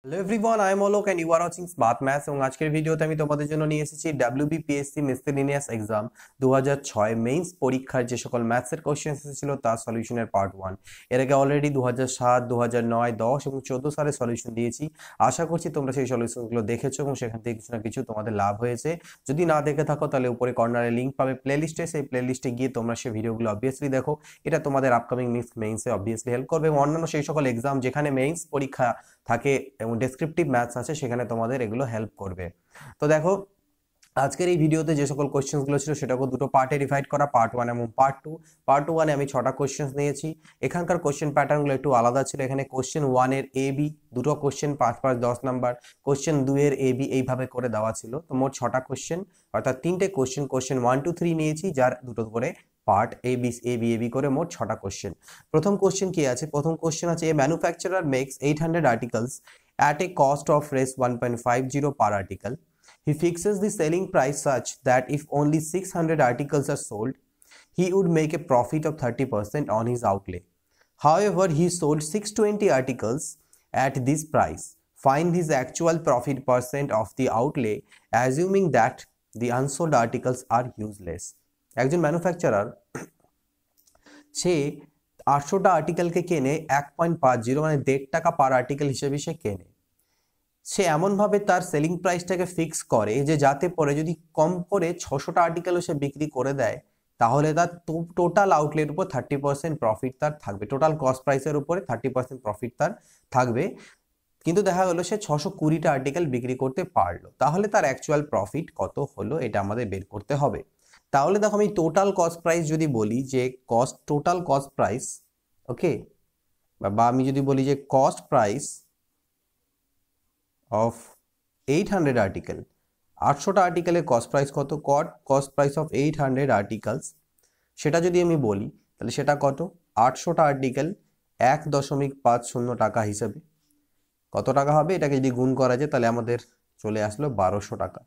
Hello everyone, I am Alok and you are watching smart maths. এবং আজকের ভিডিওতে আমি তোমাদের জন্য নিয়ে এসেছি ডাব্লিউবিপিএসসি মিসসেলেনিয়াস এক্সাম 2006 মেইনস পরীক্ষার যে সকল ম্যাথসের কোশ্চেন এসেছিল তার সলিউশনের পার্ট 1। এর আগে অলরেডি 2007, 2009, 10 এবং 14 সালে সলিউশন দিয়েছি। আশা করছি তোমরা সেই সলিউশনগুলো দেখেছো এবং সেখান থেকে কিছু না কিছু তোমাদের লাভ হয়েছে। যদি না দেখে থাকো তাহলে উপরে কর্নারে লিংক পাবে প্লেলিস্টে, সেই প্লেলিস্টে গিয়ে তোমরা সেই ভিডিওগুলো অবভিয়াসলি দেখো। এটা তোমাদের আপকামিং মেইনসে অবভিয়াসলি হেল্প করবে এবং অন্যান্য সেই সকল এক্সাম যেখানে মেইনস পরীক্ষা থাকে এবং ডেসক্রিপটিভ ম্যাথস আছে সেখানে তোমাদের এগুলো হেল্প করবে। তো দেখো, আজকের এই ভিডিওতে যে সকল কোশ্চেন্সগুলো ছিল সেটাকে দুটো পার্টে ডিভাইড করা, পার্ট 1 এবং পার্ট 2। পার্ট 1-এ আমি 6টা কোশ্চেন্স নিয়েছি। এখানকার কোশ্চেন প্যাটার্নগুলো একটু আলাদা ছিল। এখানে কোশ্চেন 1 এর এ বি দুটো কোশ্চেন 5-5 10 নাম্বার, কোশ্চেন 2 এর এ বি এইভাবে করে দেওয়া ছিল। তো মোট 6টা কোশ্চেন, অর্থাৎ 3টে কোশ্চেন 1 2 3 নিয়েছি, যার দুটো করে পার্ট এ বি করে মোট 6টা কোশ্চেন। প্রথম কোশ্চেন কি আছে? প্রথম কোশ্চেন আছে, a manufacturer makes 800 articles at a cost of Rs 1.50 per article. He fixes the selling price such that if only 600 articles are sold, he would make a profit of 30% on his outlay. However, he sold 620 articles at this price. Find his actual profit percent of the outlay, assuming that the unsold articles are useless. একজন manufacturer সে 800টা আর্টিকেলকে কেনে 1.50 মানে 1.5 টাকা পার article হিসেবে সে কেনে। সে এমনভাবে তার selling প্রাইসটাকে fix করে যে যাতে পরে যদি কম করে 600টা আর্টিকেলও সে বিক্রি করে দেয় তাহলে তার টোটাল আউটলের উপর 30% প্রফিট তার থাকবে, টোটাল কস্ট প্রাইসের উপরে 30% প্রফিট তার থাকবে। কিন্তু দেখা গেলো সে 620টা আর্টিকেল বিক্রি করতে পারলো, তাহলে তার অ্যাকচুয়াল প্রফিট কত হলো এটা আমাদের বের করতে হবে। তাহলে দেখো, আমি টোটাল কস্ট প্রাইস যদি বলি যে টোটাল কস্ট প্রাইস, ওকে, বা আমি যদি বলি যে কস্ট প্রাইস অফ 800 আর্টিকেল, 800টা আর্টিকেলের কস্ট প্রাইস কত? কস্ট প্রাইস অফ 800 আর্টিকেলস, সেটা যদি আমি বলি তাহলে সেটা কত? 800টা আর্টিকেল 1.50 টাকা হিসেবে কত টাকা হবে? এটাকে যদি গুণ করা যায় তাহলে আমাদের চলে আসলো 1200 টাকা।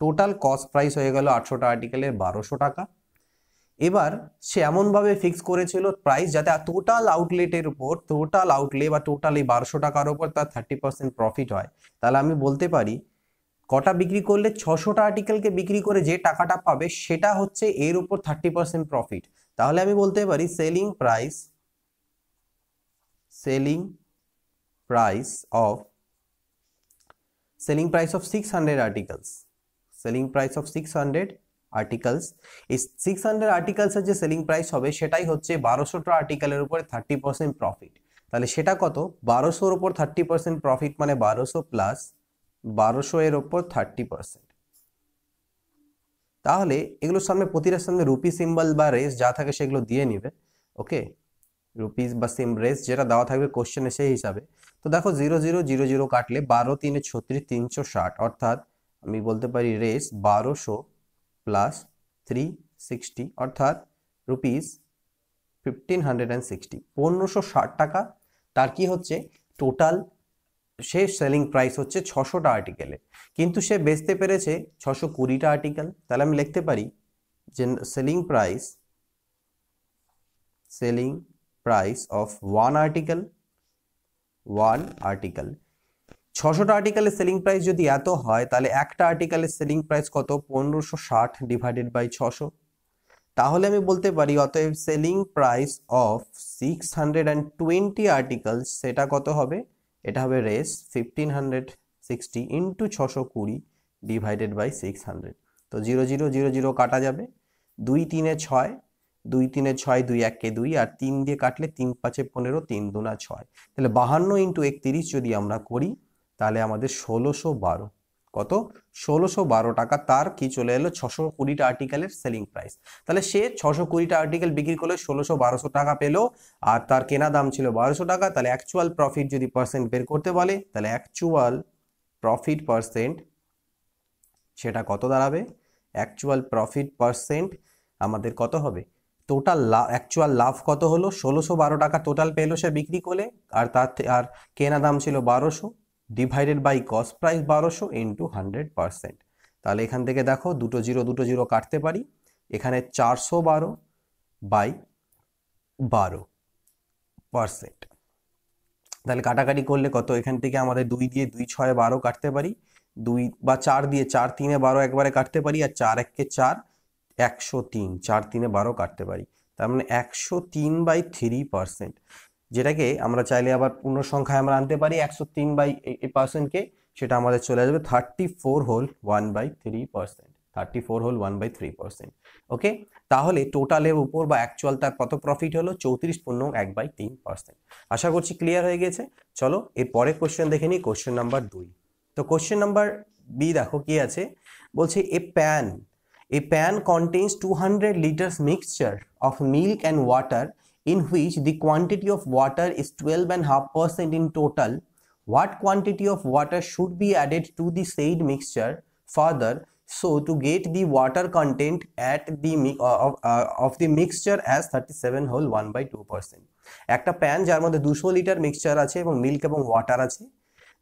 টোটাল কস্ট প্রাইস হয়ে গেল 800টা আর্টিকেলের 1200 টাকা। এবার সে এমনভাবে ফিক্স করেছিল প্রাইস যাতে টোটাল আউটলেটের উপর, টোটাল আউটলে বা টোটাল এই 1200 টাকার উপর তার 30% প্রফিট হয়। তাহলে আমি বলতে পারি কটা বিক্রি করলে 600টা আর্টিকেলকে বিক্রি করে যে টাকাটা পাবে সেটা হচ্ছে এর উপর 30% প্রফিট। তাহলে আমি বলতে পারি selling price of 600 articles, selling price of 600 articles, এই 600 আর্টিকেলসের যে সেলিং প্রাইস হবে সেটাই হচ্ছে 1200টা আর্টিকেলের উপরে 30% প্রফিট। তাহলে সেটা কত? 1200-র উপর 30% প্রফিট মানে 1200 প্লাস 1200 এর উপর 30%। তাহলে এগুলোর সামনে, প্রতিটার সামনে রুপি সিম্বল বা রেস যা থাকে সেগুলো দিয়ে নিবে। ওকে, রুপিস বা রেস যেটা দেওয়া থাকবে কোশ্চেনে সেই হিসাবে। তো দেখো 0 0 0 0 কাটলে 12 3 36 360, অর্থাৎ আমি বলতে পারি রেস 1200 প্লাস 360 অর্থাৎ রুপিস 1560, 1560 টাকা তার কি হচ্ছে টোটাল। সে সেলিং প্রাইস হচ্ছে 600টা আর্টিকেলে, কিন্তু সে বেচতে পেরেছে 620টা আর্টিকেল। তাহলে আমি লিখতে পারি যে selling price of one article 600টা আর্টিকেলের সেলিং প্রাইস যদি এত হয় তাহলে একটা আর্টিকেলের সেলিং প্রাইস কত? 1560 ডিভাইডেড বাই 600। তাহলে আমি বলতে পারি অতএব সেলিং প্রাইস অফ 620 আর্টিকেলস সেটা কত হবে? এটা হবে রেস 1560 ইন্টু 620 ডিভাইডেড বাই 600। তো 0 0 0 0 কাটা যাবে, 2 3 6, 2 3 6, 2 1 2, আর 3 দিয়ে কাটলে 3 5 15, 3 2 6। তাহলে 52 ইন্টু 31 যদি আমরা করি তাহলে আমাদের 1612, কত? 1612 টাকা তার কি চলে এলো 620টা আর্টিকেলের সেলিং প্রাইস। তাহলে সে 620টা আর্টিকেল বিক্রি করলে 1200 টাকা পেলো, আর তার কেনা দাম ছিল 1200 টাকা। তাহলে অ্যাকচুয়াল প্রফিট যদি পার্সেন্ট বের করতে বলে তাহলে অ্যাকচুয়াল প্রফিট পার্সেন্ট সেটা কত দাঁড়াবে? অ্যাকচুয়াল প্রফিট পার্সেন্ট আমাদের কত হবে? টোটাল অ্যাকচুয়াল লাভ কত হলো? 1612 টাকা টোটাল পেলো সে বিক্রি করলে, আর আর কেনা দাম ছিল 1200 divided by cost price 1200 into 100%। তাহলে এখান থেকে দেখো দুটো জিরো কাটতে পারি, এখানে 412 বাই 12%। তাহলে কাটাকাটি করলে কত, এখান থেকে আমাদের 2 দিয়ে 2 6 12 কাটতে পারি, 2 বা 4 দিয়ে 4 3 12 একবারে কাটতে পারি, আর 4 1 কে 4 103, 4 3 12 কাটতে পারি। তার মানে 103/3%, যেটাকে আমরা চাইলে আবার পূর্ণ সংখ্যায় আমরা আনতে পারি 103/%কে, সেটা আমাদের চলে আসবে 34/1/3%, 34/1/3%। ওকে, তাহলে টোটালের উপর বা অ্যাকচুয়াল তার কত প্রফিট হলো, 34.1/3%। আশা করছি ক্লিয়ার হয়ে গেছে। চলো এর পরের কোশ্চেন দেখে নিই, কোশ্চেন নাম্বার 2। তো কোশ্চেন নাম্বার বি দেখো কি আছে, বলছে A pan contains 200 liters mixture of milk and water in which the quantity of water is 12.5% in total. What quantity of water should be added to the said mixture further so to get the water content at the of the mixture as 37/1/2%? একটা pan যার মধ্যে 200 litre mixture আছে এবং milk এবং water আছে,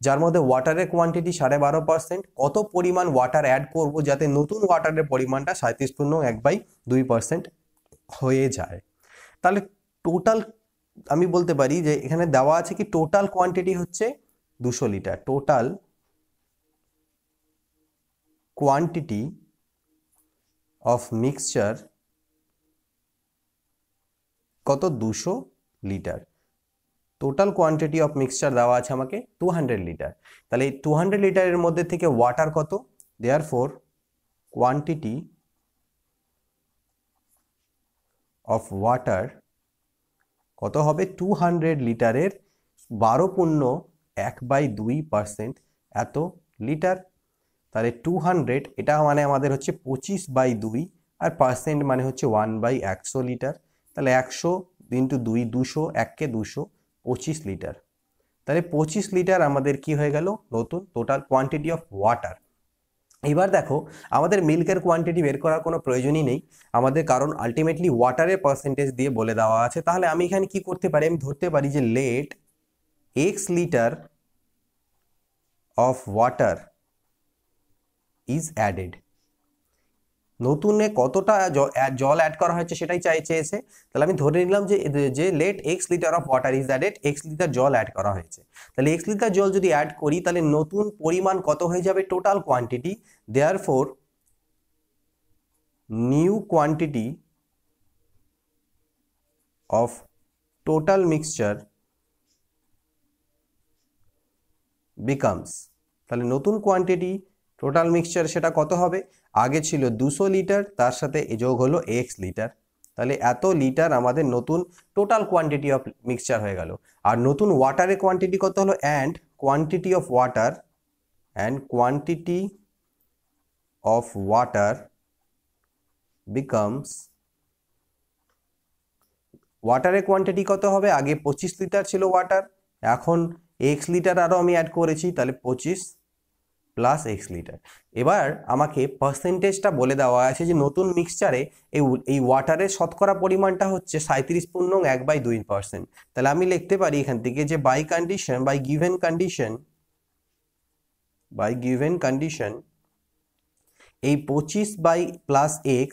যার মধ্যে ওয়াটারের quantity 12.5%, কত পরিমাণ ওয়াটার অ্যাড করব যাতে নতুন ওয়াটারের পরিমাণটা 37.1/2% হয়ে যায়। তাহলে টোটাল আমি বলতে পারি যে এখানে দেওয়া আছে কি টোটাল কোয়ান্টিটি হচ্ছে 200 litre, total quantity of mixture কত, 200 litre. Total quantity of mixture দেওয়া আছে আমাকে 200 লিটার। তাহলে এই 200 লিটারের মধ্যে থেকে ওয়াটার কত, দেয়ারফর কোয়ান্টিটি অফ ওয়াটার কত হবে, 200 লিটারের 12.1/2%, এত লিটার। তাহলে 200 এটা মানে আমাদের হচ্ছে 25/2, আর পার্সেন্ট মানে হচ্ছে 1/100 লিটার। তাহলে 100 ইন্টু 2, 200, 1 200, 25 লিটার। তাহলে 25 লিটার আমাদের কি হয়ে গেল, নতুন টোটাল কোয়ান্টিটি অফ ওয়াটার। এবার দেখো আমাদের মিল্কের কোয়ান্টিটি বের করার কোনো প্রয়োজনই নেই আমাদের, কারণ আলটিমেটলি ওয়াটারের পার্সেন্টেজ দিয়ে বলে দেওয়া আছে। তাহলে আমি এখানে কি করতে পারি, আমি ধরতে পারি যে let x litre of water is added. নতুনে কতটা জল অ্যাড করা হয়েছে সেটাই চেয়েছে। তাহলে আমি ধরে নিলাম যে let x litre of water is added, x litre জল অ্যাড করা হয়েছে। তাহলে x লিটার জল যদি অ্যাড করি তাহলে নতুন পরিমাণ কত হয়ে যাবে, total quantity. Therefore new quantity of total mixture becomes, তাহলে নতুন কোয়ান্টিটি টোটাল মিক্সচার সেটা কত হবে, আগে ছিল 200 লিটার, তার সাথে যোগ হলো x লিটার। তাহলে এত লিটার আমাদের নতুন টোটাল কোয়ান্টিটি অফ মিক্সচার হয়ে গেল। আর নতুন ওয়াটারের কোয়ান্টিটি কত হলো, and quantity of water becomes, ওয়াটারের কোয়ান্টিটি কত হবে, আগে 25 লিটার ছিল ওয়াটার, এখন x লিটার আরও আমি অ্যাড করেছি, তাহলে 25 প্লাস x লিটার। এবার আমাকে পার্সেন্টেজটা বলে দেওয়া আছে যে নতুন মিক্সচারে এই ওয়াটারের শতকরা পরিমাণটা হচ্ছে 37.1/2%। তাহলে আমি লিখতে পারি এখান থেকে যে বাই গিভেন কন্ডিশন এই 25 প্লাস x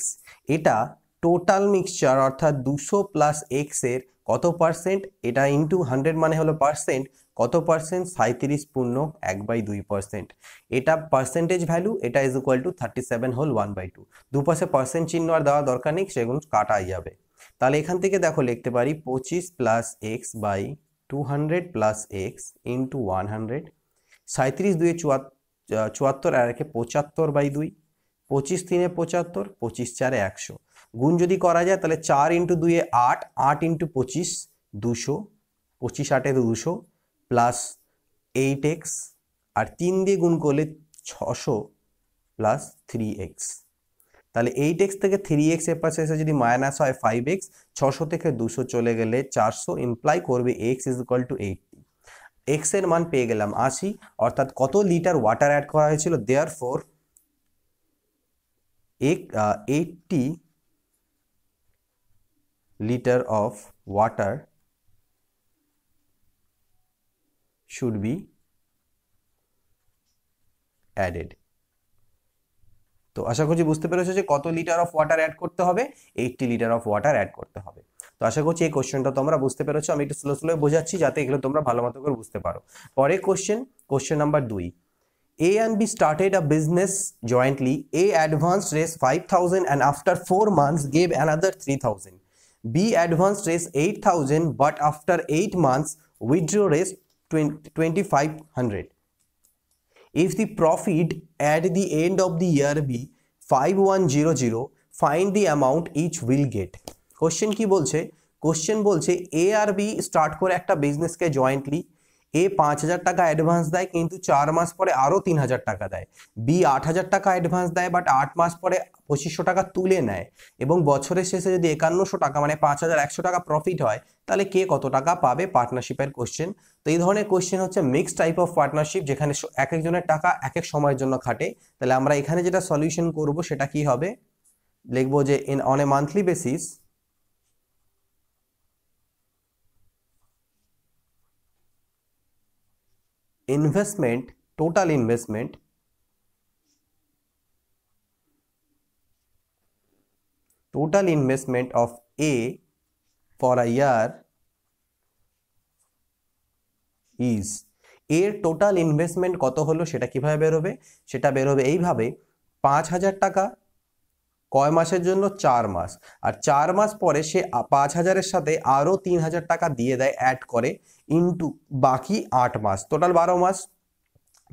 এটা টোটাল মিক্সচার অর্থাৎ 200 প্লাস x এর কত পার্সেন্ট, এটা ইন্টু 100 মানে হলো পার্সেন্ট, কত পার্সেন্ট, 37.1/2%। এটা পার্সেন্টেজ ভ্যালু, এটা ইজ ইকুয়াল টু 37/1/2। দুপাশে পার্সেন্ট চিহ্ন আর দেওয়ার দরকার নেই, সেগুলো কাটাই যাবে। তাহলে এখান থেকে দেখো লিখতে পারি 25 plus x by 200 plus x into 100, 37 2 74 আর একে 75/2, 25 3 75, 25 4 100। গুণ যদি করা যায় তাহলে 4 ইন্টু 2 8, 8 ইন্টু 25 200, 25 8 200 প্লাস 8x, আর 3 দিয়ে গুণ করলে 600 প্লাস 3x। তাহলে 8x থেকে 3x এর পাশে এসে যদি মাইনাস হয় 5x, 600 থেকে 200 চলে গেলে 400, ইমপ্লাই করবে x is equal two 80। x এর মান পেয়ে গেলাম 80, অর্থাৎ কত লিটার ওয়াটার অ্যাড করা হয়েছিল, therefore 80 liter of water should be added। তো আশা করছি বুঝতে পেরেছো যে কত লিটার অফ ওয়াটার অ্যাড করতে হবে, 80 লিটার অফ ওয়াটার অ্যাড করতে হবে। তো আশা করছি এই কোশ্চেনটা তোমরা বুঝতে পেরেছো। আমি একটু স্লো স্লো বোঝাচ্ছি যাতে এগুলো তোমরা ভালো মতো করে বুঝতে পারো। পরে question number 2, A and B started a business jointly. A advanced raised 5,000 and after 4 months gave another 3,000. B advanced raised 8,000 but after 8 months withdrew raised 2,500. If the profit at the end of the year be 5,100, find the amount each will get. Question কি বলছে? Question বলছে এ আর B start করে একটা বিজনেসকে jointly. এ 5,000 টাকা advance দেয় কিন্তু 4 মাস পরে আরো 3,000 টাকা দেয়। বি 8,000 টাকা অ্যাডভান্স দেয় বাট 8 মাস পরে 2,500 টাকা তুলে নেয় এবং বছরের শেষে যদি 5,100 টাকা মানে 5,100 টাকা প্রফিট হয় তাহলে কে কত টাকা পাবে? পার্টনারশিপের কোশ্চেন। তো এই ধরনের কোশ্চেন হচ্ছে মিক্সড টাইপ অফ পার্টনারশিপ, যেখানে এক একজনের টাকা এক এক সময়ের জন্য খাটে। তাহলে আমরা এখানে যেটা সলিউশন করব সেটা কি হবে? লিখবো যে on a monthly basis investment, total investment of A for a year is, এর টোটাল ইনভেস্টমেন্ট কত হলো সেটা কিভাবে বেরোবে? সেটা বেরোবে এইভাবে, 5,000 টাকা কয় মাসের জন্য? 4 মাস। আর 4 মাস পরে সে 5,000-এর সাথে আরো 3,000 টাকা দিয়ে দেয়, অ্যাড করে, ইনটু বাকি 8 মাস, টোটাল 12 মাস।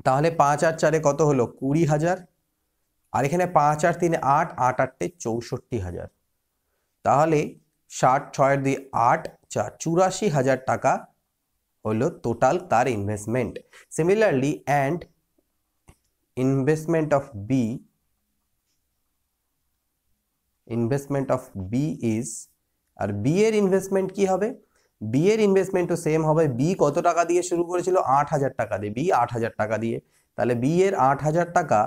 তাহলে 5 আর 4-এ কত হলো? 20,000। আর এখানে 5 আর 3-এ 8, 8 আর 8-এ 64,000। তাহলে 60, 6 দিয়ে 8, 4, 84,000 টাকা হলো টোটাল তার investment. Similarly and investment of B is, আর বি এর ইনভেস্টমেন্ট কি হবে? বি এর ইনভেস্টমেন্টও সেম হবে। বি কত টাকা দিয়ে শুরু করেছিল? 8,000 টাকা দিয়ে। বি 8,000 টাকা দিয়ে। তাহলে বি এর 8,000 টাকা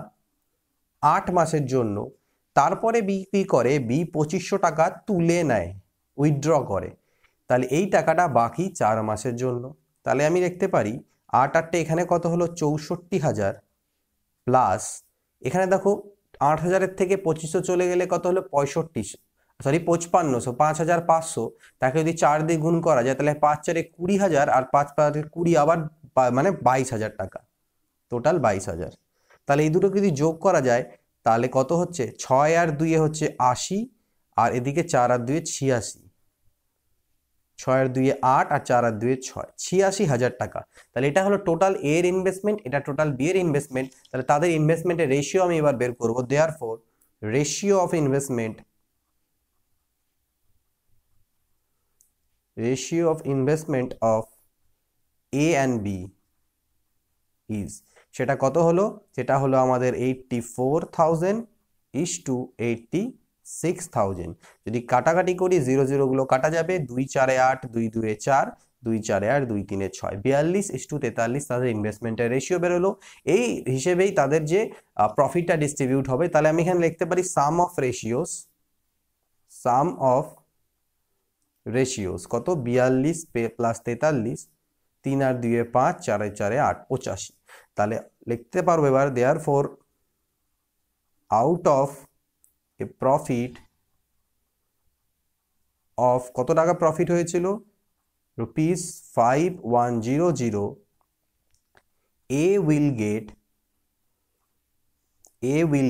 8 মাসের জন্য। তারপরে বি কি করে? বি 2,500 টাকা তুলে নেয়, উইথড্র করে। তাহলে এই টাকাটা বাকি 4 মাসের জন্য। তাহলে আমি লিখতে পারি 8 8 এখানে কত হলো? 64,000 প্লাস এখানে দেখো 8,000-এর থেকে 2,500 চলে গেলে কত হলো? 5500, 5,500। তাকে যদি 4 দিয়ে গুণ করা যায় তাহলে 5 4-এ 20,000 আর 5 5 20 আবার মানে 22,000 টাকা, টোটাল 22,000। তাহলে এই দুটো যদি যোগ করা যায় তাহলে কত হচ্ছে? 6 আর 2-এ হচ্ছে 80 আর এদিকে 4 আর 2-এ 86। 6 আর 2-এ 8 আর 4 আর 2-এ 6, 86,000 টাকা। তাহলে এটা হলো টোটাল এ এর ইনভেস্টমেন্ট, এটা টোটাল বি এর ইনভেস্টমেন্ট। তাহলে তাদের ইনভেস্টমেন্টের রেশিও আমি এবার বের করব। Therefore ratio of investment of A and B is, সেটা কত হলো? সেটা হলো আমাদের 84,000 ইস টু 86,000। যদি কাটাকাটি করি 0 0 গুলো কাটা যাবে, 2 4 এ 8, 2 2 এ 4, 2 4 এ 8, 2 3 এ 6, 42 ইস টু 43 তাদের ইনভেস্টমেন্টের রেশিও বেরোলো। এই হিসেবেই তাদের যে প্রফিটটা ডিস্ট্রিবিউট হবে। তাহলে আমি এখানে লিখতে পারি সাম অফ রেশিওস কত? 42 প্লাস 43, 3 আর 2 এ 5, 4 আর 4 এ 8, 85। তাহলে লিখতে পারবো এবার therefore out of A profit of, কত টাকা প্রফিট হয়েছিল? ₹5,100, এ উইল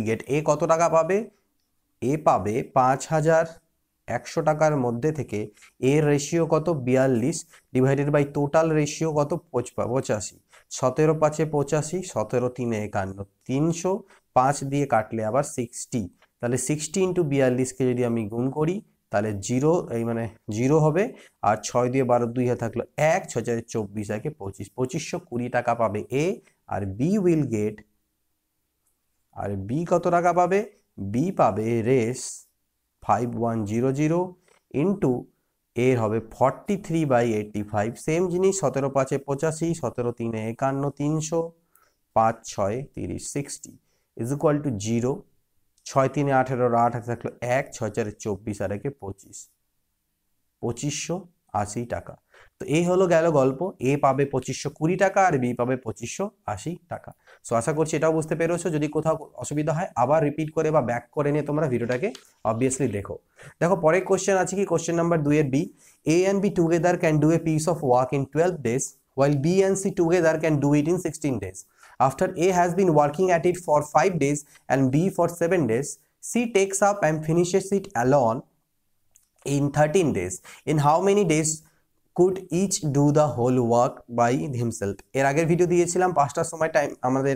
গেট, এ কত টাকা পাবে? এ পাবে 5,100 টাকার মধ্যে থেকে এর রেশিও কত? 42 ডিভাইডেড বাই টোটাল রেশিও কত? 85। 17 5-এ 85, 17 3-এ 51, 300, 5 দিয়ে কাটলে আবার 60। তাহলে 60 ইন্টু 42-কে যদি আমি গুণ করি তাহলে 0, এই মানে 0 হবে। আর 6 দিয়ে 12 2 হাতে থাকলো 1, 6 4 24, 1 25, 2,520 টাকা পাবে এ। আর বি উইল গেট, আর বি কত টাকা পাবে? বি পাবে রেস 5,100 ইন্টু এর হবে 43/85। সেম জিনিস, 17 5-এ 85, 17 3-এ 51, 300, 5 6 30, 60 ইজ ইকুয়াল টু 0। 6 3-এ 18, 8 হাতে থাকলো 1, 6 4-এ 24 আর 1-এ 25, 2,580 টাকা। তো এই হলো গেল গল্প। এ পাবে 2520 টাকা আর বি পাবে 2580 টাকা। সো আশা করছি এটাও বুঝতে পেরেছো। যদি কোথাও অসুবিধা হয় আবার রিপিট করে বা ব্যাক করে নিয়ে তোমরা ভিডিওটাকে অবভিয়াসলি দেখো। দেখো পরের কোশ্চেন আছে কি, কোশ্চেন নাম্বার 2 এর B, A and B together can do a piece of work in 12 days while B and C together can do it in 16 days. After A has been working at it for 5 days and B for 7 days, C takes up and finishes it alone in 13 days. In how many days could each do the whole work by himself? এর আগের video দিয়েছিলাম 5টার সময় আমাদের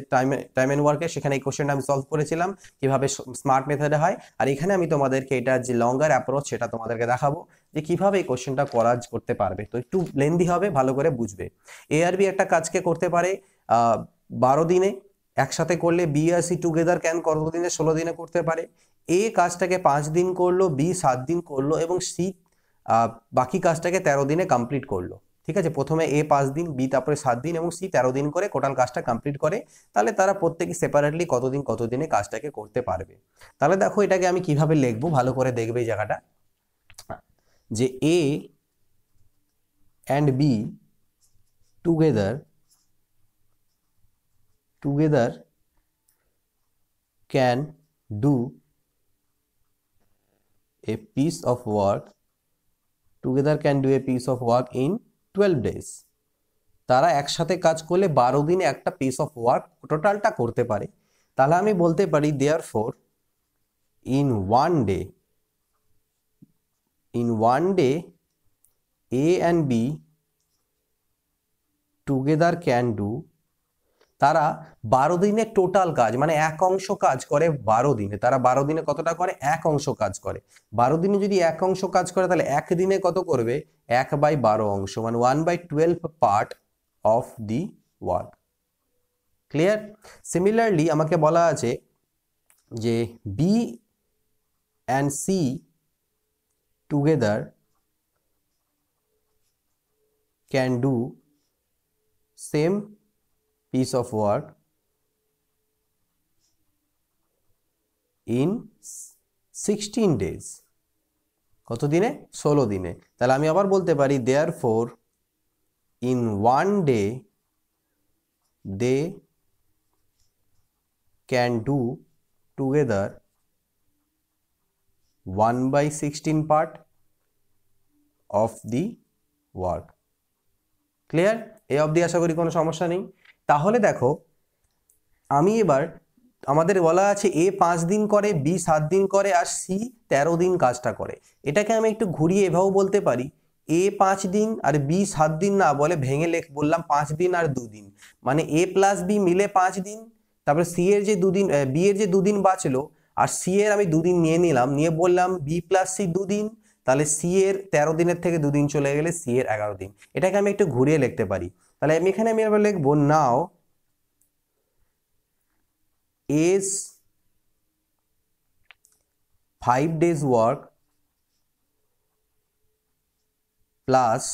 time and ওয়ার্কে, সেখানে এই কোশ্চেনটা আমি solve করেছিলাম কিভাবে স্মার্ট মেথডে হয়। আর এখানে আমি তোমাদেরকে এটা যে লঙ্গার অ্যাপ্রোচ সেটা তোমাদেরকে দেখাবো যে কিভাবে এই কোশ্চেনটা করতে পারবে। তো একটু লেন্দি হবে, ভালো করে বুঝবে। এ আর বি একটা কাজকে করতে পারে 12 দিনে, একসাথে করলে বি আর সি টুগেদার ক্যান কত দিনে, 16 দিনে করতে পারে। এ কাজটাকে 5 দিন করলো, বি 7 দিন করলো এবং সি বাকি কাজটাকে 13 দিনে কমপ্লিট করলো। ঠিক আছে, প্রথমে এ 5 দিন, বি তারপরে 7 দিন এবং সি 13 দিন করে টোটাল কাজটা কমপ্লিট করে। তাহলে তারা প্রত্যেকে সেপারেটলি কত দিনে কাজটাকে করতে পারবে। তাহলে দেখো এটাকে আমি কিভাবে লিখবো, ভালো করে দেখবে এই জায়গাটা, যে A and B together can do a piece of work in 12 days. তারা একসাথে কাজ করলে 12 দিনে একটা পিস অফ ওয়ার্ক টোটালটা করতে পারে। তাহলে আমি বলতে পারি therefore in one day A and B together can do, তারা 12 দিনে টোটাল কাজ মানে এক অংশ কাজ করে 12 দিনে। তারা 12 দিনে কতটা করে, এক অংশ কাজ করে। 12 দিনে যদি এক অংশ কাজ করে তাহলে এক দিনে কত করবে, 1/12 অংশ, মানে 1/12 part of the work. Clear? Similarly আমাকে বলা আছে যে B and C together can do same piece of work in 16 days. কত দিনে? 16 দিনে। তাহলে আমি আবার বলতে পারি therefore in one day they can do together 1/16 part of the work. Clear? এই অবধি আশা করি কোনো সমস্যা নেই। তাহলে দেখো আমি এবার, আমাদের বলা আছে এ 5 দিন করে, বি 7 দিন করে আর সি 13 দিন কাজটা করে। এটাকে আমি একটু ঘুরিয়ে এভাবেও বলতে পারি, এ 5 দিন আর বি 7 দিন না বলে ভেঙে বললাম 5 দিন আর 2 দিন, মানে এ প্লাস বি মিলে 5 দিন, তারপরে সি এর যে 2 দিন, বি এর যে 2 দিন বাঁচলো আর সি এর আমি 2 দিন নিয়ে নিলাম, নিয়ে বললাম বি প্লাস সি 2 দিন, তাহলে সি এর 13 দিনের থেকে 2 দিন চলে গেলে সি এর 11 দিন। এটাকে আমি একটু ঘুরিয়ে লিখতে পারি। তাহলে আমি এখানে আবার লিখবো নাও A's 5 days work plus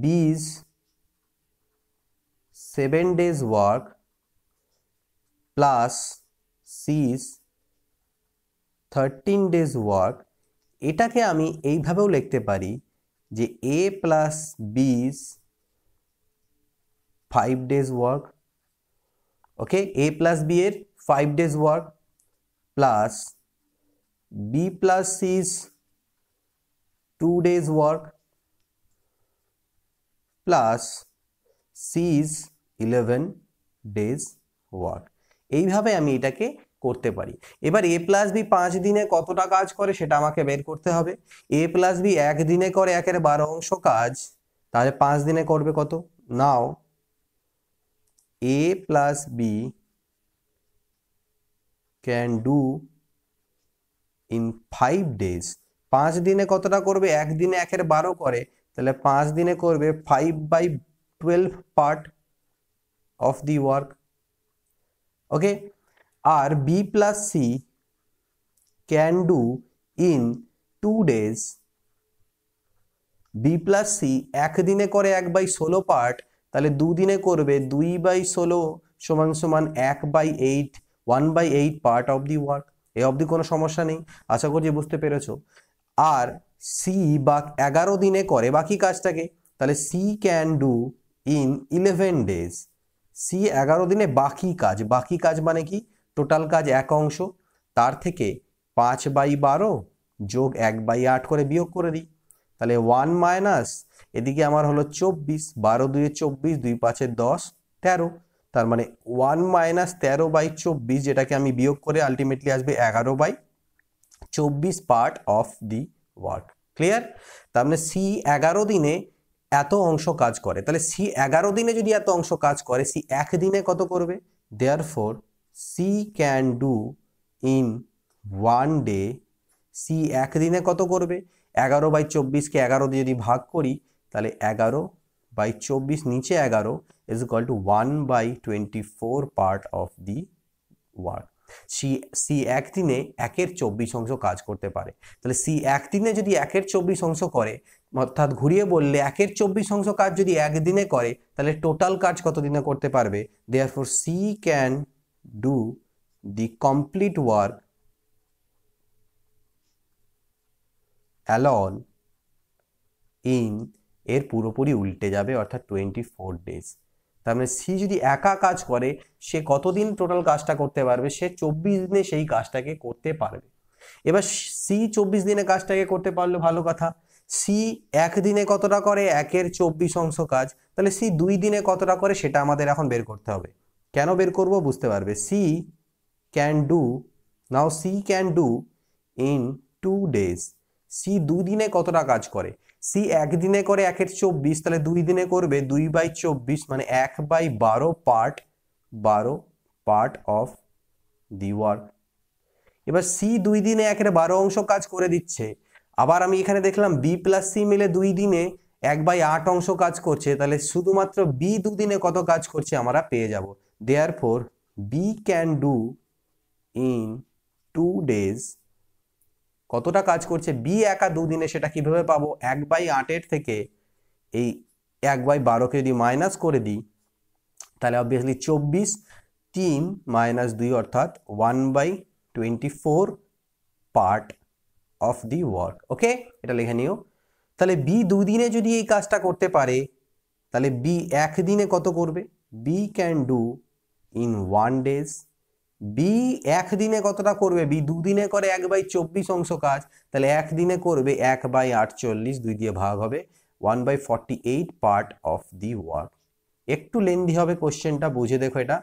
B's 7 days work plus C's 13 days work, এটাকে আমি এইভাবেও লিখতে পারি যে A plus B's 5 days work, okay, A plus B এর 5 days work plus B plus C's 2 days work plus C's 11 days work। এইভাবে আমি এটাকে করতে পারি। এবার A plus B 5 দিনে কতটা কাজ করে সেটা আমাকে বের করতে হবে। A plus B 1 দিনে করে 1/12 অংশ কাজ, তাহলে 5 দিনে করবে কত? নাও A plus B can do in 5 days, 5 দিনে কতটা করবে? 1 দিনে 1/12 করে, তাহলে 5 দিনে করবে 5/12 part of the work. Okay, আর B plus C can do in 2 days, B plus C 1 দিনে করে 1/16 পার্ট, তাহলে 2 দিনে করবে 2/16 সমান 1/8, 1/8 পার্ট অফ দি ওয়ার্ক। এই অবধি কোনো সমস্যা নেই, আশা করছি বুঝতে পেরেছো। আর সি বা 11 দিনে করে বাকি কাজটাকে, তাহলে C can do in 11 days. C 11 দিনে বাকি কাজ মানে কি, টোটাল কাজ এক অংশ, তার থেকে 5/12 যোগ 1/8 করে বিয়োগ করে দিই, তাহলে 1 মাইনাস এদিকে আমার হলো 24, 12 2 24, 2 5 10, 13, তার মানে 1 মাইনাস 13/24, যেটাকে আমি বিয়োগ করে আলটিমেটলি আসবে 11/24 part of the work. Clear? তার মানে সি 11 দিনে এত অংশ কাজ করে, তাহলে সি 11 দিনে যদি এত অংশ কাজ করে, সি এক দিনে কত করবে? Therefore C can do in 1 day, C এক দিনে কত করবে? 11/24কে 11 দিয়ে যদি ভাগ করি, তাহলে 11/24 নিচে 11 is equal to 1/24 part of the work. C একদিনে 1/24 অংশ কাজ করতে পারে, তাহলে সি একদিনে যদি 1/24 অংশ করে, অর্থাৎ ঘুরিয়ে বললে 1/24 অংশ কাজ যদি একদিনে করে, তাহলে টোটাল কাজ কত দিনে করতে পারবে? Therefore C can do the complete work alone in, এর পুরোপুরি উল্টে যাবে, অর্থাৎ 24 ডেজ। তার মানে সি যদি একা কাজ করে, সে কতদিন টোটাল কাজটা করতে পারবে? সে 24 দিনে সেই কাজটাকে করতে পারবে। এবার সি 24 দিনে কাজটাকে করতে পারলো, ভালো কথা। সি এক দিনে কতটা করে? 1/24 অংশ কাজ, তাহলে সি 2 দিনে কতটা করে সেটা আমাদের এখন বের করতে হবে। কেন বের করব বুঝতে পারবে। C can do, now C can do in 2 days. C 2 দিনে কতটা কাজ করে? সি একদিনে করে 1/24, তাহলে 2 দিনে করবে 2/24, মানে 1/12 পার্ট অফ দি ওয়ার্ক। এবার সি 2 দিনে 1/12 অংশ কাজ করে দিচ্ছে, আবার আমি এখানে দেখলাম বি প্লাস সি মিলে 2 দিনে 1/8 অংশ কাজ করছে, তাহলে শুধুমাত্র বি 2 দিনে কত কাজ করছে আমরা পেয়ে যাব। Therefore B can do in 2 days, কতটা কাজ করছে বি একা 2 দিনে, সেটা কিভাবে পাবো? 1/8 থেকে এই 1/12কে যদি মাইনাস করে দিই, তাহলে অবভিয়াসলি 24, 3 - 2 অর্থাৎ 1/24 পার্ট অফ দি ওয়ার্ক। ওকে, এটা লিখে নিও। তাহলে বি 2 দিনে যদি এই কাজটা করতে পারে, তাহলে বি এক দিনে কত করবে? B can do in 1 days. B এক দিনে কতটা করবে? বি 2 দিনে করে 1/24 অংশ কাজ, তাহলে এক দিনে করবে 1/48, 2 দিয়ে ভাগ হবে, 1/48 পার্ট অফ দি ওয়ার্ক। একটু লেন্দি হবে কোশ্চেনটা, বুঝে দেখো এটা।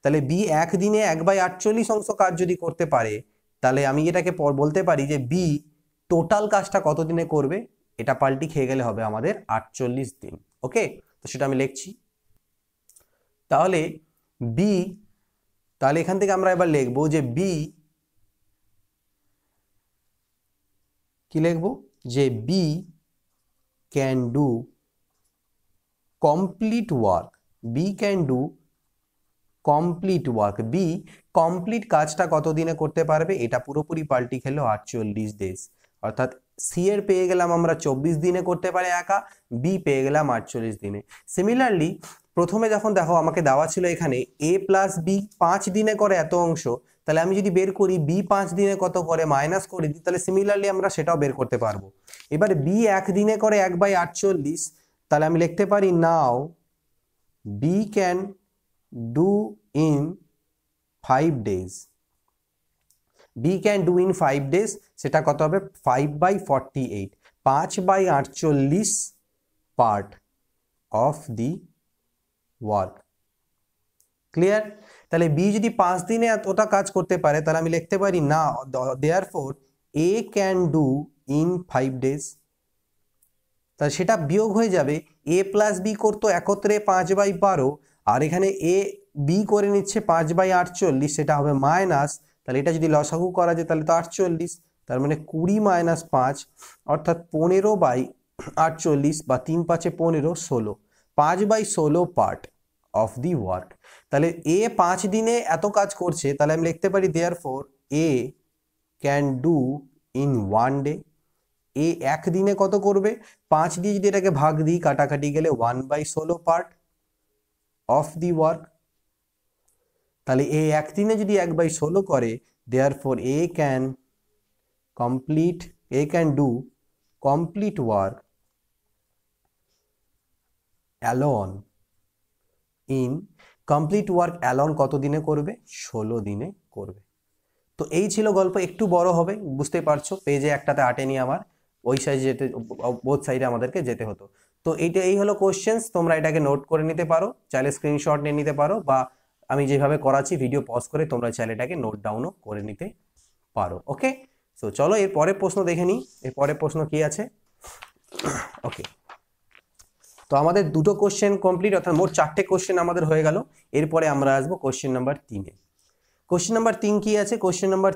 তাহলে বি এক দিনে 1/48 অংশ কাজ যদি করতে পারে, তাহলে আমি এটাকে বলতে পারি যে বি টোটাল কাজটা কত দিনে করবে? এটা পাল্টি খেয়ে গেলে হবে আমাদের 48 দিন। ওকে, তো সেটা আমি লিখছি। তাহলে বি, তাহলে এখান থেকে আমরা এবার লিখবো যে বি, কি লিখবো? যে B can do complete work, B can do complete work, B complete কাজটা কত দিনে করতে পারবে? এটা পুরোপুরি পাল্টি খেলো 48 ডেজ, অর্থাৎ সি এর পেয়ে গেলাম আমরা 24 দিনে করতে পারে একা, বি পেয়ে গেলাম 48 দিনে। সিমিলারলি প্রথমে যখন দেখো আমাকে দেওয়া ছিল এখানে এ প্লাস বি 5 দিনে করে এত অংশ, তাহলে আমি যদি বের করি বি 5 দিনে কত করে মাইনাস করে দিই, তাহলে সিমিলারলি আমরা সেটাও বের করতে পারবো। এবার বি এক দিনে করে 1/48, তাহলে আমি লিখতে পারি now B can do in 5 days. B can do in 5 days, সেটা কত হবে? 5/48, 5/48 part of the work. Clear? তাহলে বি যদি 5 দিনে এতটা কাজ করতে পারে, তাহলে আমি লিখতে পারি না therefore A can do in 5 days. তাহলে সেটা বিয়োগ হয়ে যাবে, এ প্লাস বি করতো একত্রে 5/12, আর এখানে এ বি করে নিচ্ছে 5/48, সেটা হবে মাইনাস, তাহলে এটা যদি লসাগু করা যায় তাহলে তো 48, তার মানে 20 - 5 অর্থাৎ 15/48 বা 3 × 5 = 15, 16, 5/16 পার্ট অফ দি ওয়ার্ক। তাহলে এ 5 দিনে এত কাজ করছে, তাহলে আমি লিখতে পারি therefore A can do in 1 day. A এক দিনে কত করবে? 5 দিয়ে যদি এটাকে ভাগ দিই, কাটাকাটি গেলে 1/16 পার্ট অফ দি ওয়ার্ক। তাহলে এ এক দিনে যদি 1/16 করে, therefore A can do complete work alone in complete work alone কত দিনে করবে? 16 দিনে করবে। তো এই ছিল গল্প, একটু বড় হবে বুঝতে পারছো, পেজে একটাতে আটেনি আমার, ওই সাইডে যেতে, বোথ সাইডে আমাদেরকে যেতে হতো। তো এই হলো কোশ্চেন্স, তোমরা এটাকে নোট করে নিতে পারো, চাইলে স্ক্রিনশট নিয়ে নিতে পারো, বা আমি যেভাবে করাচ্ছি ভিডিও পজ করে তোমরা চাইলে এটাকে নোট ডাউনও করে নিতে পারো। ওকে, সো চলো এর পরের প্রশ্ন দেখে নিই। এর পরের প্রশ্ন কি আছে? ওকে, তো আমাদের দুটো কোশ্চেন কমপ্লিট, অর্থাৎ মোট 4টে কোশ্চেন আমাদের হয়ে গেল। এরপরে আমরা আসবো কোশ্চেন নাম্বার 3-এ। কোশ্চেন নাম্বার 3 কি আছে? কোশ্চেন নাম্বার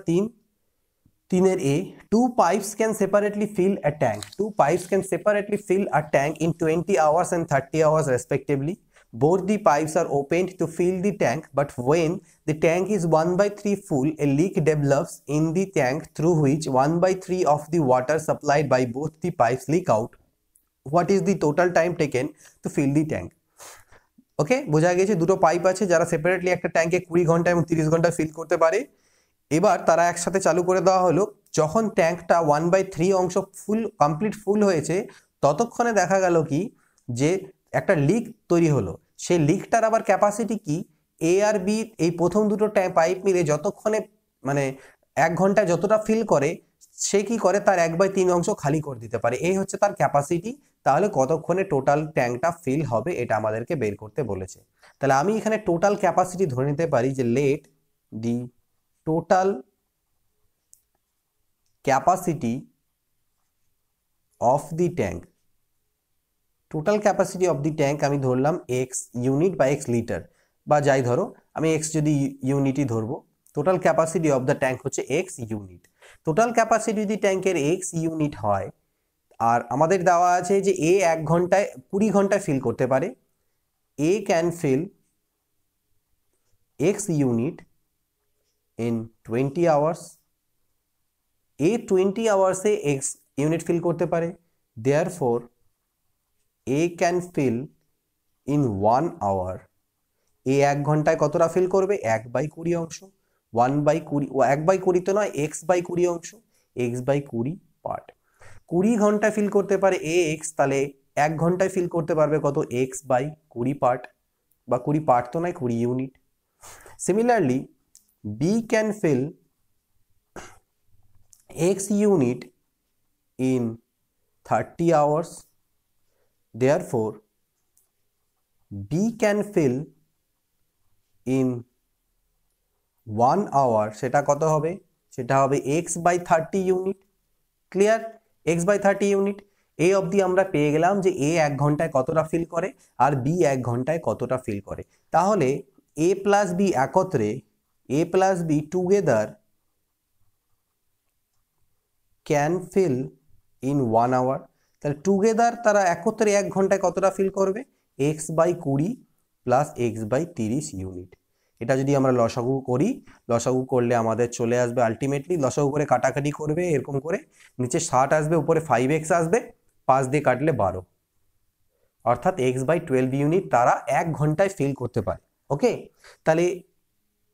3-এর এ, two pipes can separately fill a tank. Two pipes can separately fill a tank in 20 hours and 30 hours respectively. Both the pipes are opened to fill the tank, but when the tank is 1/3 full, a leak develops in the tank through which 1/3 of the water supplied by both the pipes leak out. What is the total time taken to fill the tank? ওকে, বোঝা গেছে দুটো pipe আছে যারা separately একটা ট্যাঙ্কে 20 ঘন্টা এবং 30 ঘন্টা ফিল করতে পারে। এবার তারা একসাথে চালু করে দেওয়া হলো, যখন ট্যাঙ্কটা 1/3 অংশ কমপ্লিট ফুল হয়েছে ততক্ষণে দেখা গেল কি যে একটা লিক তৈরি হলো। সেই লিকটার আবার ক্যাপাসিটি কি? এ আর বি এই প্রথম দুটো পাইপ মিলে যতক্ষণে মানে 1 ঘন্টায় যতটা ফিল করে, সে কি করে তার 1/3 অংশ খালি করে দিতে পারে, এই হচ্ছে তার ক্যাপাসিটি। তাহলে কতক্ষণে টোটাল ট্যাঙ্কটা ফিল হবে এটা আমাদেরকে বের করতে বলেছে। তাহলে আমি এখানে টোটাল ক্যাপাসিটি ধরে নিতে পারি যে late the total capacity of the tank, total capacity of the tank আমি ধরলাম x ইউনিট বা x লিটার বা যাই ধরো, আমি x যদি ইউনিটই ধরবো, total capacity of the tank হচ্ছে x ইউনিট। টোটাল ক্যাপাসিটি যদি ট্যাঙ্কের x ইউনিট হয়, আর আমাদের দেওয়া আছে যে a 1 ঘন্টায় 20 ঘন্টায় ফিল করতে পারে, a ক্যান fill x unit in 20 hours, a 20 hours এ x ইউনিট ফিল করতে পারে, therefore a can fill in 1 hour, a 1 ঘন্টায় কতটা ফিল করবে? 1/20 অংশ, 1/20, 1/20 তো নয়, x/20 অংশ, x/20 পার্ট। 20 ঘন্টায় ফিল করতে পারে a x, তাহলে 1 ঘন্টায় ফিল করতে পারবে কত? x/20 পার্ট, বা 20 পার্ট তো নয়, 20 unit. Similarly b can fill x unit in 30 hours, therefore b can fill in 1 hour, সেটা কত হবে? সেটা হবে x/30 unit. Clear? x/30 unit. এ অবধি আমরা পেয়ে গেলাম যে a 1 ঘন্টায় কতটা ফিল করে আর b 1 ঘন্টায় কতটা ফিল করে। তাহলে a প্লাস b একত্রে, a plus b together can fill in 1 hour। তাহলে টুগেদার তারা একত্রে 1 ঘন্টায় কতটা ফিল করবে? x/20 plus x/30 unit. এটা যদি আমরা লসাগু করি, লসাগু করলে আমাদের চলে আসবে আলটিমেটলি, লসাগু করে কাটাকাটি করবে এরকম করে, নিচে 60 আসবে, উপরে 5x আসবে, 5 দিয়ে কাটলে 12, অর্থাৎ x/12 ইউনিট তারা 1 ঘন্টায় ফিল করতে পারে। ওকে, তাহলে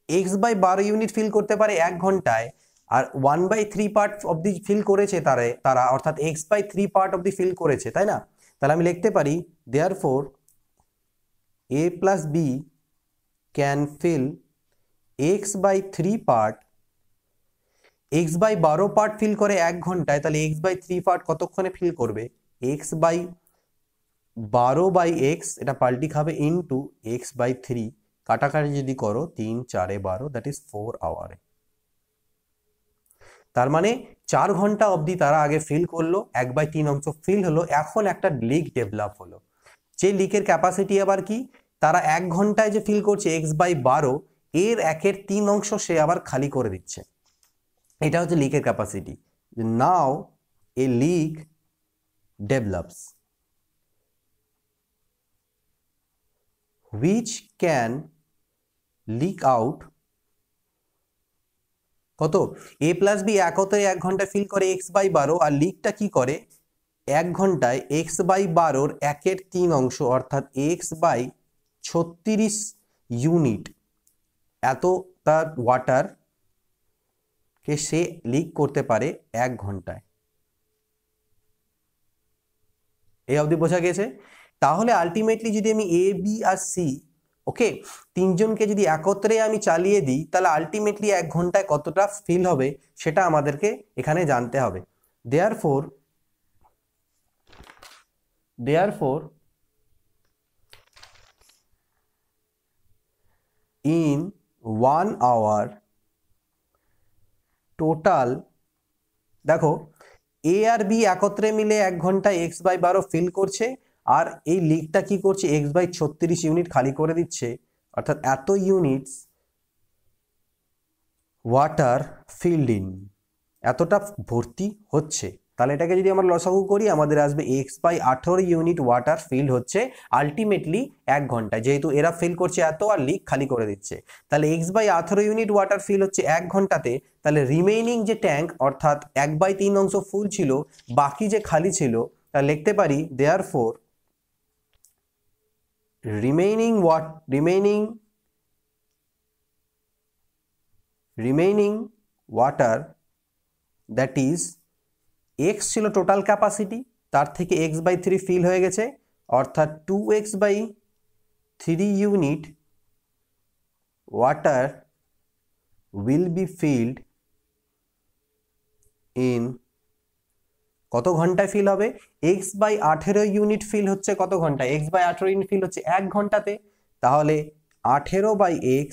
x/12 ইউনিট ফিল করতে পারে 1 ঘন্টায়, আর 1/3 পার্ট অবধি ফিল করেছে তারা অর্থাৎ x/3 পার্ট অবধি ফিল করেছে, তাই না? তাহলে আমি লিখতে পারি therefore a plus b can fill x/3 part, x/12 part fill করে 1 ঘন্টায়, তাহলে x/3 পার্ট কতক্ষণে ফিল করবে? x/12/x, এটা পাল্টি খাবে ইনটু x/3, কাটাকাটি যদি করো 3 4 12, দ্যাট ইজ 4 আওয়ারে। তার মানে 4 ঘন্টা অবধি তারা আগে ফিল করলো, 1/3 অংশ ফিল হলো, এখন একটা লিক ডেভেলপ হলো। যে লিকের ক্যাপাসিটি আবার কি? তারা 1 ঘন্টায় যে ফিল করছে x/12, এর 1/3 অংশ সে আবার খালি করে দিচ্ছে, এটা হচ্ছে লিকের capacity. Now a leak develops which can leak out কত? a প্লাস বি একত্রে 1 ঘন্টায় ফিল করে x/12, আর লিকটা কি করে? 1 ঘন্টায় x/12 1/3 অংশ অর্থাৎ x/36 ইউনিট এত তার ওয়াটারকে সে লিক করতে পারে 1 ঘন্টায়। এই অবধি বোঝা গেছে? তাহলে আলটিমেটলি যদি আমি এ বি আর সি, ওকে, তিনজনকে যদি একত্রে আমি চালিয়ে দিই, তাহলে আলটিমেটলি 1 ঘন্টায় কতটা ফিল হবে সেটা আমাদেরকে এখানে জানতে হবে। দেয়ারফোর in 1 hour টোটাল, দেখো এ আর বি একত্রে মিলে 1 ঘন্টায় x/12 ফিল করছে, আর এই লিকটা কি করছে, x/36 ইউনিট খালি করে দিচ্ছে, অর্থাৎ এত ইউনিটস ওয়াটার ফিল্ড ইন, এতটা ভর্তি হচ্ছে। তাহলে এটাকে যদি আমরা লসাগু করি, আমাদের আসবে x/18 ইউনিট ওয়াটার ফিল হচ্ছে আলটিমেটলি 1 ঘন্টায়, যেহেতু এরা ফিল করছে এত আর লিক খালি করে দিচ্ছে। তাহলে x/18 ইউনিট ওয়াটার ফিল হচ্ছে 1 ঘন্টাতে। তাহলে রিমেইনিং যে ট্যাঙ্ক, অর্থাৎ 1/3 অংশ ফুল ছিল, বাকি যে খালি ছিল, তাহলে লিখতে পারি therefore remaining water, that is x ছিল টোটাল ক্যাপাসিটি, তার থেকে x/3 ফিল হয়ে গেছে, অর্থাৎ 2x/3 unit water will be field in, কত ঘন্টায় ফিল হবে, x/18 ইউনিট ফিল হচ্ছে কত ঘন্টায়, x/18 ইউনিট ফিল হচ্ছে 1 ঘন্টাতে। তাহলে 18/x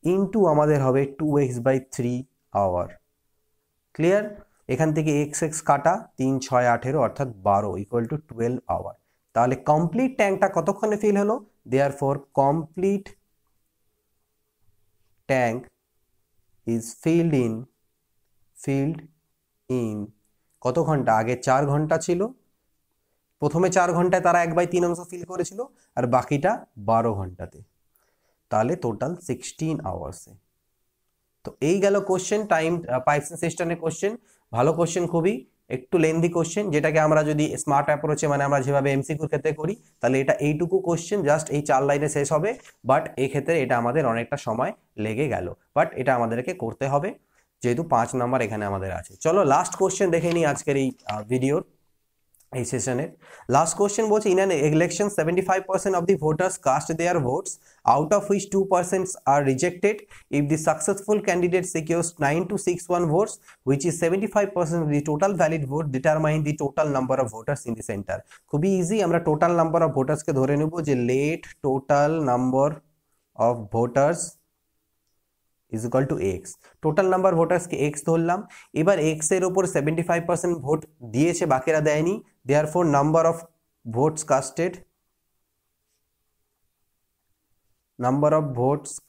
ইন্টু আমাদের হবে 2x/3 আওয়ার। ক্লিয়ার? এখান থেকে x কাটা, 3 6 18 অর্থাৎ 12 ইকুয়াল টু 12 আওয়ার। তাহলে কমপ্লিট ট্যাঙ্কটা কতক্ষণে ফিল হলো, therefore complete tank is field in কত ঘন্টা, আগে 4 ঘন্টা ছিল, প্রথমে 4 ঘন্টায় তারা 1/3 অংশ ফিল করেছিল, আর বাকিটা 12 ঘন্টাতে, তাহলে টোটাল 16 আওয়ার্সে। তো এই গেল কোশ্চেন, টাইম পাইপস এন্ড সিস্টেমের কোশ্চেন। ভালো কোশ্চেন, খুবই একটু লেন্দি কোশ্চেন, যেটাকে আমরা যদি স্মার্ট অ্যাপ্রোচে, মানে আমরা যেভাবে এমসিকিউর ক্ষেত্রে করি, তাহলে এটা এইটুকু কোশ্চেন জাস্ট এই 4 লাইনে শেষ হবে। বাট এই ক্ষেত্রে এটা আমাদের অনেকটা সময় লেগে গেল, বাট এটা আমাদেরকে করতে হবে, যেহেতু 5 নাম্বার এখানে আমাদের আছে। চলো লাস্ট কোশ্চেন দেখে নিই আজকের এই ভিডিওর, এই সেশনের লাস্ট কোশ্চেন বলছে, in an election 75% of the voters cast their votes, out of which 2% are rejected. If the successful candidate secures 9261 votes, which is 75% of the total valid vote, determine the total number of voters in the center. খুবই easy, আমরা total number of ভোটার্সকে ধরে নেব, যে let total number of voters is equal to x. Total number ভোটার্সকে x ধরলাম। এবার x এর ওপর 75% ভোট দিয়েছে, বাকিরা দেয়নি, therefore number of votes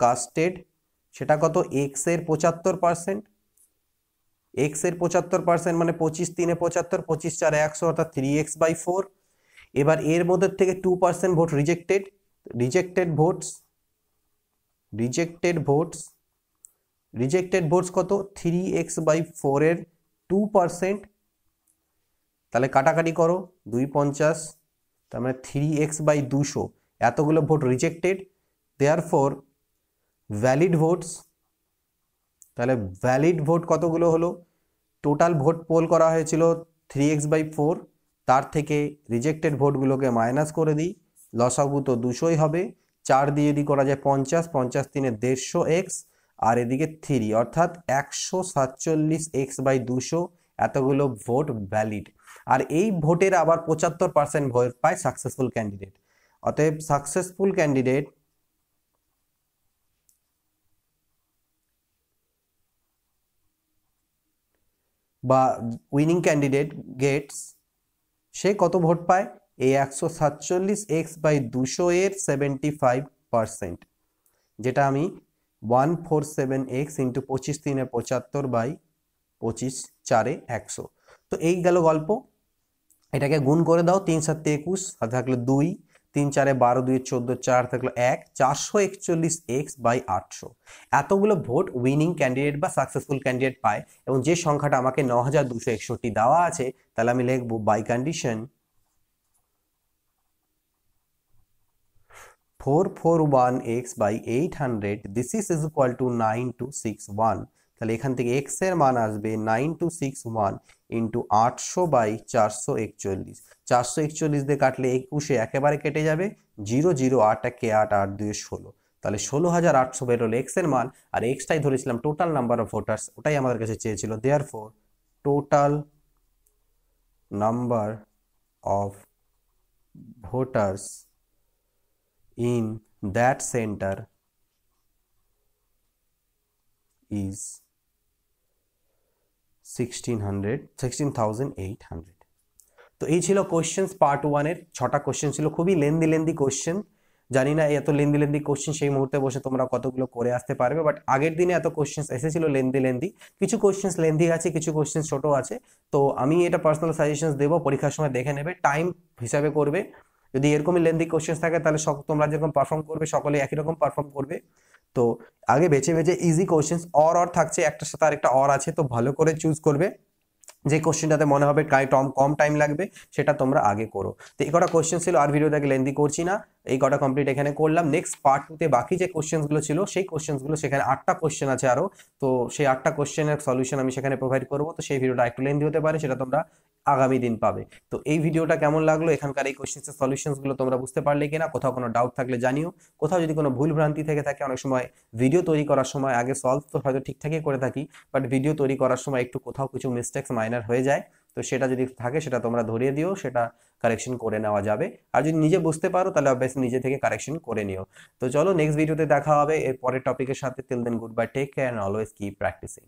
custard সেটা কত, এক্স এর 75%, এক্স এর 75% মানে 25 3 75, 25 4 100, অর্থাৎ 3x/4। এবার এর মধ্যে থেকে 2% ভোট রিজেক্টেড ভোটস কত, 3x/4 এর 2%, তাহলে কাটাকাটি করো, 250, তার মানে 3x/200, এতগুলো vote rejected. Therefore valid votes, তাহলে ভ্যালিড ভোট কতগুলো হলো, টোটাল ভোট পোল করা হয়েছিল 3x/4, তার থেকে রিজেক্টেড ভোটগুলোকে মাইনাস করে দিই, লসাগু তো 200ই হবে, 4 দিয়ে যদি করা যায় 50, 50 3 150x, আর এদিকে 3, অর্থাৎ 147x/200 এতগুলো ভোট ভ্যালিড। আর এই ভোটের আবার 75% ভোট পায় সাকসেসফুল ক্যান্ডিডেট। অতএব সাকসেসফুল ক্যান্ডিডেট বা উইনিং ক্যান্ডিডেট গেটস, সে কত ভোট পায়, এই 147x/200 এর 75%, যেটা আমি 147x ইন্টু 25 3 75/25 4 100। তো এই গেল গল্প, এটাকে গুণ করে দাও, 3 7 21, হাতে থাকলো 2, 3 4 12, 2 14, 4 থাকলো 1, 441x/800 এতগুলো ভোট উইনিং ক্যান্ডিডেট বা সাকসেসফুল ক্যান্ডিডেট পায়। এবং যে সংখ্যাটা আমাকে 9261 দেওয়া আছে, তাহলে আমি লিখবো by condition 441x/800, this is equal to 9261। তাহলে এখান থেকে এক্স এর মান আসবে 9261 ইন্টু 800/441। 441 দিয়ে কাটলে 21 একেবারে কেটে যাবে, 0 0 8 1 8 8 2 16, তাহলে 16,800 বেরোলো এক্স এর মান। আর এক্সটাই ধরেছিলাম টোটাল নাম্বার অফ ভোটার্স, ওটাই আমাদের কাছে চেয়েছিল। Therefore total number of voters in that center is 16,800। তো এই ছিল কোশ্চেন্স পার্ট 1 এর 6টা কোশ্চেন ছিল, খুবই লেন্দি কোশ্চেন। জানি না এত লেন্দি কোশ্চেন সেই মুহূর্তে বসে তোমরা কতগুলো করে আসতে পারবে, বাট আগের দিনে এত কোশ্চেন এসেছিল লেন্দি। কিছু কোশ্চেন লেন্দি আছে, কিছু কোশ্চেন ছোট আছে। তো আমি এটা পার্সোনাল সাজেশন দেবো, পরীক্ষার সময় দেখে নেবে, টাইম হিসাবে করবে। যদি এরকমই লেন্দি কোশ্চেন থাকে তাহলে তোমরা যেরকম পারফর্ম করবে সকলে একই রকম পারফর্ম করবে। তো আগে বেছে ইজি কোশ্চেন, অর থাকছে, একটার সাথে আরেকটা অর আছে, তো ভালো করে চুজ করবে। যে কোশ্চেনটাতে মনে হবে কম টাইম লাগবে সেটা তোমরা আগে করো। তো এই কটা কোশ্চেন ছিল, আর ভিডিওটাকে লেন্দি করছি না, এই কটা কমপ্লিট এখানে করলাম। নেক্সট পার্ট 2 তে বাকি যে কোশ্চেনগুলো ছিল সেই কোশ্চেনগুলো, সেখানে 8টা কোশ্চেন আছে আরো, তো সেই 8টা কোশ্চেনের সলিউশন আমি সেখানে প্রোভাইড করবো। তো সেই ভিডিওটা একটু লেন্দি হতে পারে, সেটা তোমরা আগামী দিন পাবে। তো এই ভিডিওটা কেমন লাগলো, এখানকার এই কোশ্চেন্সের সলিউশনসগুলো তোমরা বুঝতে পারলে কিনা, কোথাও কোনো ডাউট থাকলে জানিও। কোথাও যদি কোনো ভুল ভ্রান্তি থেকে থাকে, অনেক সময় ভিডিও তৈরি করার সময় আগে সলভ তো হয়তো ঠিকঠাকই করে থাকি, বাট ভিডিও তৈরি করার সময় একটু কোথাও কিছু মিস্টেক্স মাইনার হয়ে যায়, তো সেটা যদি থাকে সেটা তোমরা ধরিয়ে দিও, সেটা কারেকশন করে নেওয়া যাবে। আর যদি নিজে বুঝতে পারো তাহলে অবভিয়াসলি নিজে থেকে কারেকশন করে নিও। তো চলো নেক্সট ভিডিওতে দেখা হবে এর পরের টপিকের সাথে। Till then good bye, take care and always keep practising.